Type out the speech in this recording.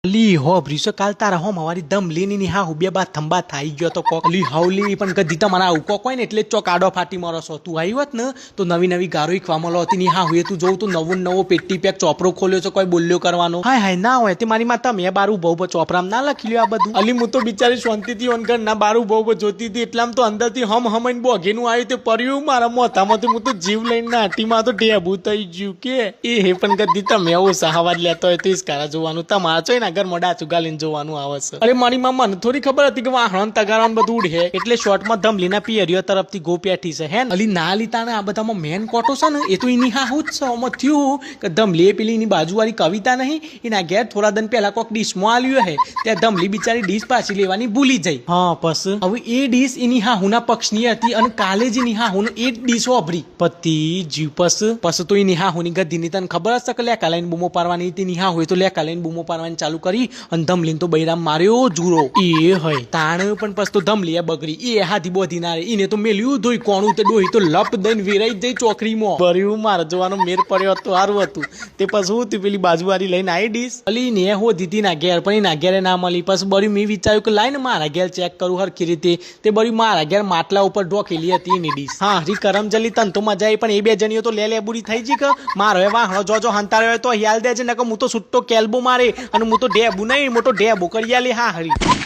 લી હો બ્રીસો કાલ તારા હો મારી દમ લીની ની હા હુબે બા થંબા થાઈ ગયો તો કોક લી હાવલી પણ કદી તમારા આવું કોક હોય ને એટલે ચોક આડો ફાટી મારો છો તું આવી હોત ને તો નવી નવી ગારોઈ ખવામલો હતી ની હા હુએ તું જોઉં તો નવો પેટી પેક ચોપરો ખોલ્યો છે કોઈ બોલ્યો કરવાનો હાય હાય ના હોય તે મારી માતા મેં બારું બહુ ચોપરામ ના લખી લ્યો આ બધું અલી હું તો બિચારી શાંતિથી ઓનગર ના બારું બહુ જોતી હતી એટલામ તો અંદરથી હમ બોઘેનું આવ્યું તે પડ્યું મારા મોથામાંથી હું તો જીવ લઈને નાટીમાં તો ઢેબું થઈ ગયું કે એ હે પણ કદી તમે આવો સહાવાદ લેતો હોય તો જ કારા જોવાનું તમારા ચોય ના ઘર મોડા ચુગાલીને જોવાનું આવે છે અરે મારી મામા ને થોડી ખબર હતી કે વાહણ તગારાન બધું ઉડે એટલે શોર્ટમાં ધમલીના પિયરીઓ તરફથી ગો પેઠી છે હે અલી ના લીતાને આ બધામાં મેન કોટો છે ને એ તો એની હા હું જ છે આમાં થયું કે ધમલી પેલી એની બાજુવાળી કવિતા નહીં એના ઘેર થોડા દિન પહેલા કોક ડીશમાં આલ્યું હે ત્યાં ધમલી બિચારી ડીશ પાછી લેવાની ભૂલી જાય હા બસ હવે એ ડીશ એની હા હુના પક્ષની હતી અને કાલે જ એની હા હું એ ડીશ વાપરી પતિ જીવ પસ તો એની હા હુની ગધીની તને ખબર હશે કે લેકા લઈને બૂમો પાડવાની તેની હા હોય તો લેકા લઈને બૂમો પાડવાની ચાલુ કરી અને ધમલીને તો બૈરામ માર્યો જુરો એ હોય તાણ પણ પસ તો ધમલી બગડી એ હાથી બોધી ના રે એને તો મેલ્યું ધોઈ કોણું તે ડોહી તો લપ દઈને વેરાઈ જઈ ચોકરીમાં ભર્યું માર જોવાનો મેર પડ્યો તો સારું હતું તે પછી હું તું પેલી બાજુવાળી લઈને આવી ડીશ અલી ને હો દીધી ના ઘેર પણ એના ઘેરે ના મળી પછી બર્યું મેં વિચાર્યું કે લાઈને મારા ઘેર ચેક કરું હરખી રીતે તે બર્યું મારા ઘેર માટલા ઉપર ઢોકેલી હતી એની ડીશ હા હરી કરમજલી તન તો મજા આવી પણ એ બે જણીઓ તો લે બુરી થઈ જી કે મારો એ વાહણો જો હંતાડ્યો હોય તો હિયાલ દેજે ને કે હું તો છૂટો કેલ્બો મારે અને હું તો ઢેબુ નહીં મોટો ઢેબુ કરી આલી હા હરી